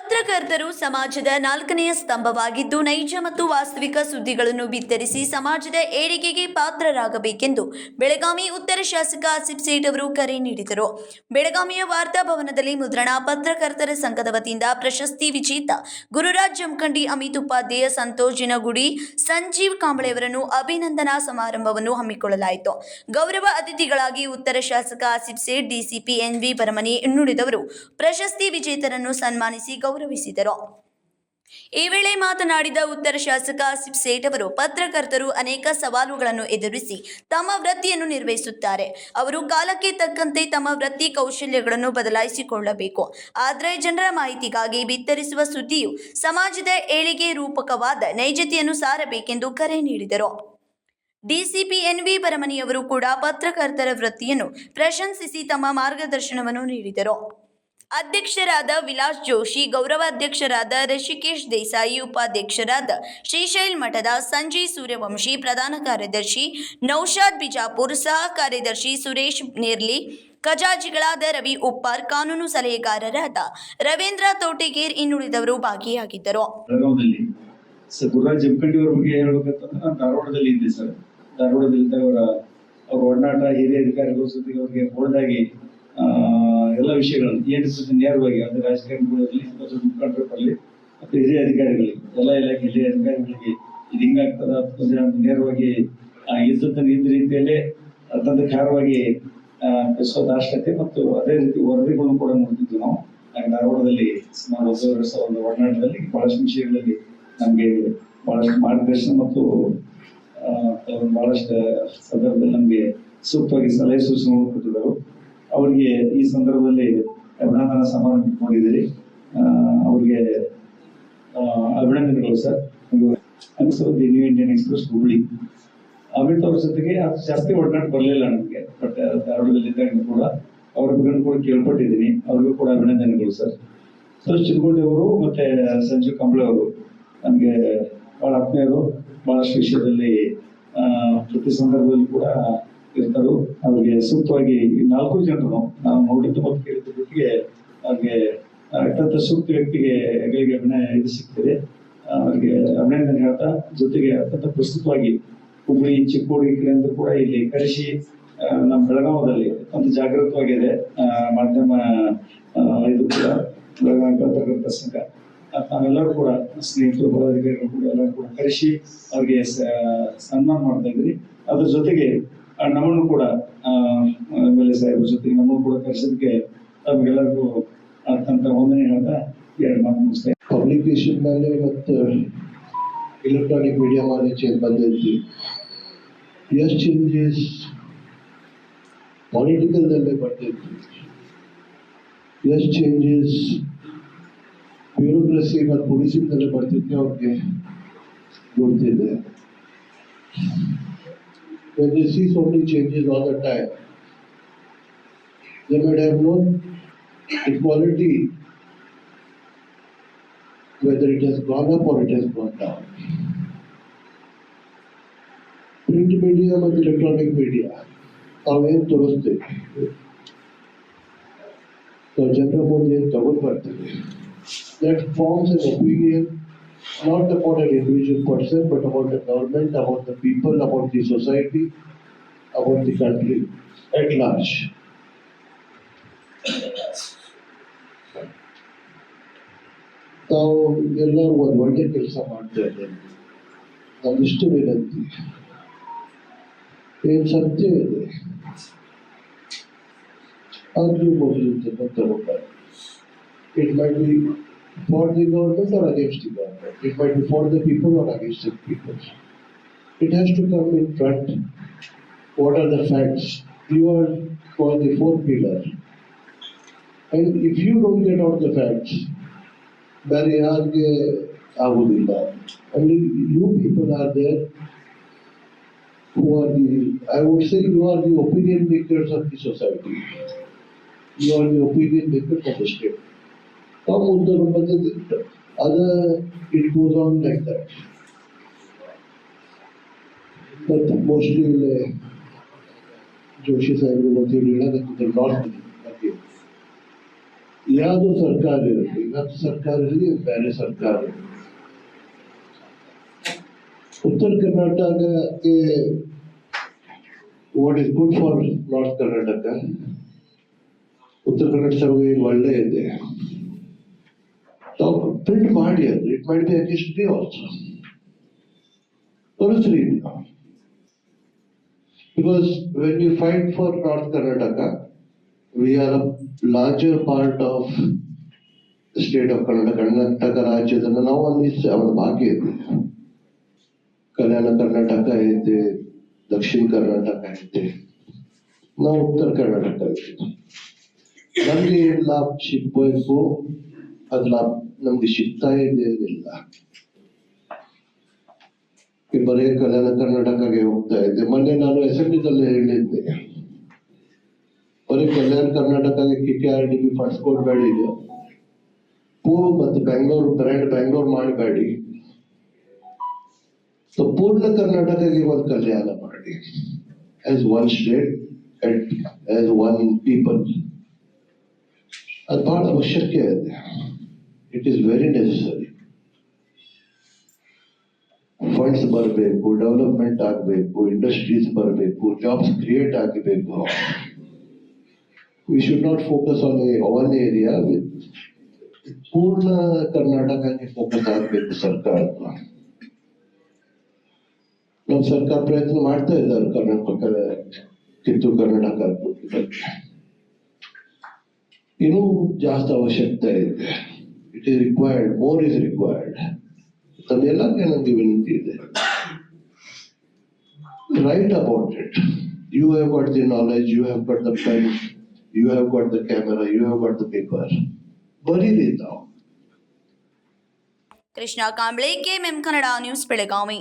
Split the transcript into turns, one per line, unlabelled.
ಪತ್ರಕರ್ತರು ಸಮಾಜದ ನಾಲ್ಕನೆಯ ಸ್ತಂಭವಾಗಿದ್ದು ನೈಜ ಮತ್ತು ವಾಸ್ತವಿಕ ಸುದ್ದಿಗಳನ್ನು ಬಿತ್ತರಿಸಿ ಸಮಾಜದ ಏಳಿಗೆಗೆ ಪಾತ್ರರಾಗಬೇಕೆಂದು ಬೆಳಗಾವಿ ಉತ್ತರ ಶಾಸಕ ಆಸಿಫ್ ಸೇಠ್ ಅವರು ಕರೆ ನೀಡಿದರು. ಬೆಳಗಾವಿಯ ವಾರ್ತಾ ಭವನದಲ್ಲಿ ಮುದ್ರಣ ಪತ್ರಕರ್ತರ ಸಂಘದ ವತಿಯಿಂದ ಪ್ರಶಸ್ತಿ ವಿಜೇತ ಗುರುರಾಜ್ ಜಮಖಂಡಿ, ಅಮಿತ್ ಉಪಾಧ್ಯಾಯ, ಸಂತೋಷ್ ಜಿನಗುಡಿ, ಸಂಜೀವ್ ಕಾಂಬಳೆಯವರನ್ನು ಅಭಿನಂದನಾ ಸಮಾರಂಭವನ್ನು ಹಮ್ಮಿಕೊಳ್ಳಲಾಯಿತು. ಗೌರವ ಅತಿಥಿಗಳಾಗಿ ಉತ್ತರ ಶಾಸಕ ಆಸಿಫ್ ಸೇಠ್, ಡಿಸಿಪಿ ಎನ್.ವಿ. ಭರಮನಿ ಇನ್ನುಳಿದವರು ಪ್ರಶಸ್ತಿ ವಿಜೇತರನ್ನು ಸನ್ಮಾನಿಸಿ ಗೌರವಿಸಿದರು. ಈ ವೇಳೆ ಮಾತನಾಡಿದ ಉತ್ತರ ಶಾಸಕ ಆಸಿಫ್ ಸೇಠ್ ಅವರು, ಪತ್ರಕರ್ತರು ಅನೇಕ ಸವಾಲುಗಳನ್ನು ಎದುರಿಸಿ ತಮ್ಮ ವೃತ್ತಿಯನ್ನು ನಿರ್ವಹಿಸುತ್ತಾರೆ. ಅವರು ಕಾಲಕ್ಕೆ ತಕ್ಕಂತೆ ತಮ್ಮ ವೃತ್ತಿ ಕೌಶಲ್ಯಗಳನ್ನು ಬದಲಾಯಿಸಿಕೊಳ್ಳಬೇಕು. ಆದರೆ ಜನರ ಮಾಹಿತಿಗಾಗಿ ಬಿತ್ತರಿಸುವ ಸುದ್ದಿಯು ಸಮಾಜದ ಏಳಿಗೆ ರೂಪಕವಾದ ನೈಜತೆಯನ್ನು ಸಾರಬೇಕೆಂದು ಕರೆ ನೀಡಿದರು. DCP NV. ಭರಮನಿಯವರು ಕೂಡ ಪತ್ರಕರ್ತರ ವೃತ್ತಿಯನ್ನು ಪ್ರಶಂಸಿಸಿ ತಮ್ಮ ಮಾರ್ಗದರ್ಶನವನ್ನು ನೀಡಿದರು. ಅಧ್ಯಕ್ಷರಾದ ವಿಲಾಸ್ ಜೋಶಿ, ಗೌರವಾಧ್ಯಕ್ಷರಾದ ಋಷಿಕೇಶ್ ದೇಸಾಯಿ, ಉಪಾಧ್ಯಕ್ಷರಾದ ಶ್ರೀಶೈಲ್ ಮಠದ ಸಂಜಯ್ ಸೂರ್ಯವಂಶಿ, ಪ್ರಧಾನ ಕಾರ್ಯದರ್ಶಿ ನೌಶಾದ್ ಬಿಜಾಪುರ್, ಸಹ ಕಾರ್ಯದರ್ಶಿ ಸುರೇಶ್ ನೇರ್ಲಿ, ಖಜಾಂಚಿಗಳಾದ ರವಿ ಉಪ್ಪಾರ್, ಕಾನೂನು ಸಲಹೆಗಾರರಾದ ರವೀಂದ್ರ ತೋಟಗೇರ್ ಇನ್ನುಳಿದವರು ಭಾಗಿಯಾಗಿದ್ದರು.
ಗುರುರಾಜ್ ಜಮಖಂಡಿ ಅವರ ಬಗ್ಗೆ ಹೇಳ್ಬೇಕಂತಂದ್ರೆ ನಾನು ಧಾರವಾಡದಲ್ಲಿ ಇದ್ದೆ ಸರ್. ಧಾರವಾಡದಲ್ಲಿ ಅವ್ರ ಒಡನಾಟ ಹಿರಿಯ ಅಧಿಕಾರಿಗಳ ಜೊತೆಗೆ ಅವ್ರಿಗೆ ಹೋಲ್ಡಾಗಿ ಎಲ್ಲ ವಿಷಯಗಳನ್ನು ಏನಿರ್ತದೆ ನೇರವಾಗಿ ಯಾವುದೇ ರಾಜಕಾರಣಿಗಳಲ್ಲಿ ಅಥವಾ ಮುಖಂಡರು ಬರಲಿ ಮತ್ತು ಹಿರಿಯ ಅಧಿಕಾರಿಗಳಿಗೆ ಎಲ್ಲ ಇಲಾಖೆ ಹಿರಿಯ ಅಧಿಕಾರಿಗಳಿಗೆ ಇದು ಹಿಂಗಾಗ್ತದ ನೇರವಾಗಿ ಇದ್ದದ್ದನ್ನು ಇದ್ದ ರೀತಿಯಲ್ಲೇ ತಂದಕಾರವಾಗಿ ದಾಷ್ಟತೆ ಮತ್ತು ಅದೇ ರೀತಿ ವರದಿಗಳನ್ನು ಕೂಡ ನೋಡ್ತಿದ್ವಿ ನಾವು. ಧಾರವಾಡದಲ್ಲಿ ಸುಮಾರು 1 ವರ್ಷ ಒಂದು ಒಡನಾಟದಲ್ಲಿ ಬಹಳಷ್ಟು ವಿಷಯಗಳಲ್ಲಿ ನಮಗೆ ಬಹಳಷ್ಟು ಮಾರ್ಗದರ್ಶನ ಮತ್ತು ಬಹಳಷ್ಟು ಸಂದರ್ಭದಲ್ಲಿ ನಮಗೆ ಸೂಕ್ತವಾಗಿ ಸಲಹೆ ಸೂಚನೆಗಳು ಕೊಟ್ಟಿದ್ದರು. ಅವರಿಗೆ ಈ ಸಂದರ್ಭದಲ್ಲಿ ಅಭಿನಂದನಾ ಸಮಾರಂಭ ಇಟ್ಕೊಂಡಿದ್ದೀರಿ. ಅವ್ರಿಗೆ ಅಭಿನಂದನೆಗಳು ಸರ್. ಅನಿಸೋದು new Indian express Hubballi Amit ಅವ್ರ ಜೊತೆಗೆ ಜಾಸ್ತಿ ಒಡನಾಟ ಬರಲಿಲ್ಲ ನಮಗೆ. ಬಟ್ ಧಾರವಾಡದಲ್ಲಿದ್ದಾಗ ಕೂಡ ಅವ್ರ ಬಗ್ಗೆ ಕೂಡ ಕೇಳ್ಪಟ್ಟಿದ್ದೀನಿ. ಅವ್ರಿಗೂ ಕೂಡ ಅಭಿನಂದನೆಗಳು ಸರ್. ಸಂತೋಷ್ ಜಿನಗುಡಿ ಅವರು ಮತ್ತೆ ಸಂಜೀವ್ ಕಾಂಬಳೆ ಅವರು ನಮಗೆ ಬಹಳ ಆತ್ಮೀಯರು. ಬಹಳಷ್ಟು ವಿಷಯದಲ್ಲಿ ಪ್ರತಿ ಸಂದರ್ಭದಲ್ಲಿ ಕೂಡ ಇರ್ತಾರೆ. ಅವ್ರಿಗೆ ಸೂಕ್ತವಾಗಿ 4 ಜನರು ನಾವು ನೋಡಿದ್ದು ಮತ್ತು ಕೇಳಿದ ಜೊತೆಗೆ ಅವ್ರಿಗೆ ಅತ್ಯಂತ ಸೂಕ್ತ ವ್ಯಕ್ತಿಗೆ ಇದು ಸಿಗ್ತದೆ. ಅವ್ರಿಗೆ ಅಭಿನಂದನೆ ಹೇಳ್ತಾ ಜೊತೆಗೆ ಅತ್ಯಂತ ಪ್ರಸ್ತುತವಾಗಿ ಹುಬ್ಬಳ್ಳಿ, ಚಿಕ್ಕೋಡಿ ಕಡೆಯಿಂದ ಕೂಡ ಇಲ್ಲಿ ಕರೆಸಿ ನಮ್ಮ ಬೆಳಗಾವದಲ್ಲಿ ಒಂದು ಜಾಗೃತವಾಗಿದೆ ಮಾಧ್ಯಮ ಇದು ಕೂಡ ಬೆಳಗಾವಿ ಪತ್ರಕರ್ತರ ಸಂಘ. ನಾವೆಲ್ಲರೂ ಕೂಡ ಸ್ನೇಹಿತರು, ಪದಾಧಿಕಾರಿಗಳು ಕೂಡ ಎಲ್ಲರೂ ಕೂಡ ಕರೆಸಿ ಅವ್ರಿಗೆ ಸನ್ಮಾನ ಮಾಡ್ತಾ ಇದ್ರಿ. ಅದ್ರ ಜೊತೆಗೆ ನಮ್ಮನ್ನು ಕೂಡ ಎಮ್.ಎಲ್.ಎ. ಸಾಹೇಬ್ರ ಜೊತೆಗೆ ನಮ್ಮನ್ನು ಕೂಡ ಕರೆಸೋದಕ್ಕೆ ತಮಗೆಲ್ಲರಿಗೂ ಅತ್ಯಂತ ವಂದನೆ ಹೇಳ್ತಾ 2 ಮಾತು ಮುಗಿಸ್ತೇನೆ.
ಪಬ್ಲಿಕೇಶನ್ ಮೇಲೆ ಮತ್ತು ಎಲೆಕ್ಟ್ರಾನಿಕ್ ಮೀಡಿಯಾ ಮೇಲೆ ಚೇಂಜ್ ಬಂದಿದ್ವಿ. ಎಷ್ಟು ಚೇಂಜಸ್ ಪಾಲಿಟಿಕಲ್ದಲ್ಲೇ ಬರ್ತಿದ್ವಿ, ಎಷ್ಟು ಚೇಂಜಸ್ ಬ್ಯೂರೋಕ್ರಸಿ ಮತ್ತು ಪೊಲೀಸಿಂದಲೇ ಬರ್ತಿದ್ವಿ ಅವ್ರಿಗೆ ಗೊತ್ತಿದೆ. When they see so many changes all the time, they might have known equality, whether it has gone up or it has gone down. Print media and electronic media, ತಾವೇನು ತೋರಿಸ್ತೇವೆ ಜನರ ಮುಂದೆ ತಗೊಂಡು ಬರ್ತೇವೆ. That forms an opinion not about an individual person, but about the government, about the people, about the society, about the country at large. ತಾವು ಎಲ್ಲರೂ ಒಂದು ಒಳ್ಳೆ ಕೆಲಸ ಮಾಡ್ತಾ ಇದ್ದೇನೆ. ನಮ್ಮಿಷ್ಟು ವಿನಂತಿ, ಏನು ಸತ್ಯ ಇದೆ ಅದು ಮೊದಲು ತಗೊಂಡಾರೆ. It might be for the government or against the government. It might be for the people or against the people. It has to come in front. What are the facts? You are for the 4th pillar. And if you don't get out the facts, ಬೇರೆ ಯಾರಿಗೆ ಆಗುವುದಿಲ್ಲ. Only you people are there who are I would say you are the opinion makers of the society. You are the opinion makers of the state. It goes on like that. But mostly Joshi Sahib was the leader that the Lord again. ಯಾವುದೋ ಸರ್ಕಾರ ಇರುತ್ತೆ, ಇವತ್ತು ಸರ್ಕಾರ ಇರಲಿ ಬೇರೆ ಸರ್ಕಾರ ಇರಲಿ. ಉತ್ತರ ಕರ್ನಾಟಕಕ್ಕೆ what is good for north Karnataka, Uttara Kannada survey ಒಳ್ಳೆ ಇದೆ. ತಾವು ಪ್ರಿಂಟ್ ಮಾಡಿ ಅದು, it might be against me also. ತೋರಿಸ್ರಿ, because when you fight for North Karnataka, we are a larger part of the state of Karnataka ರಾಜ್ಯದನ್ನ ನಾವು ಅಲ್ಲಿ ಅವರ ಭಾಗ್ಯ ಇದೆ. ಕಲ್ಯಾಣ ಕರ್ನಾಟಕ ಐತೆ, ದಕ್ಷಿಣ ಕರ್ನಾಟಕ ಐತೆ, ನಾವು ಉತ್ತರ ಕರ್ನಾಟಕ ಐತೆ. ನಮ್ಗೆ ಏನ್ ಲಾಭ ಸಿಗ್ಬೇಕು, ಅದ್ ಲಾಭ ನಮ್ಗೆ ಸಿಗ್ತಾ ಇದೆ ಇಲ್ಲ. ಬರೀ ಕಲ್ಯಾಣ ಕರ್ನಾಟಕಗೆ ಹೋಗ್ತಾ ಇದೆ. ಮೊನ್ನೆ ನಾನು ಅಸೆಂಬ್ಲಿದಲ್ಲಿ ಹೇಳಿದ್ದೆ, ಬರೀ ಕಲ್ಯಾಣ ಕರ್ನಾಟಕಕ್ಕೆ KKRDB ಫಂಡ್ಸ್ ಕೊಡ್ಬೇಡಿ, ಇದು ಪೂರ್ವ ಮತ್ತು ಬ್ರ್ಯಾಂಡ್ ಮಾಡಬೇಡಿ, ಪೂರ್ಣ ಕರ್ನಾಟಕಕ್ಕೆ ಒಂದು ಕಲ್ಯಾಣ ಮಾಡಿ, as one state and as one people. ಅದು ಬಹಳ ಅವಶ್ಯಕ ಇದೆ. It is very necessary. Funds ಬರಬೇಕು, ಡೆವಲಪ್ಮೆಂಟ್ ಆಗಬೇಕು, ಇಂಡಸ್ಟ್ರೀಸ್ ಬರಬೇಕು, ಜಾಬ್ಸ್ ಕ್ರಿಯೇಟ್ ಆಗಬೇಕು. We should not focus on one area. ಪೂರ್ಣ ಕರ್ನಾಟಕಕ್ಕೆ ಫೋಕಸ್ ಆಗಬೇಕು ಸರ್ಕಾರ. ನಮ್ಮ ಸರ್ಕಾರ ಪ್ರಯತ್ನ ಮಾಡ್ತಾ ಇದ್ದಾರೆ ಕರ್ನಾಟಕ, ಕಿತ್ತೂರು ಕರ್ನಾಟಕ ಬಗ್ಗೆ. ಇನ್ನೂ ಜಾಸ್ತಿ ಅವಶ್ಯಕತೆ ಇದೆ. It is required, more is required. ತಮ್ಮೆಲ್ಲಕ್ಕೆ ನನಗೆ ವಿನಂತಿ ಇದೆ, right about it. You have got the knowledge, you have got the pen, you have got the camera, you have got the paper. ಬರೀರಿ ತಾವು.
Krishna Kamble, KMM Kannada news, Belagavi.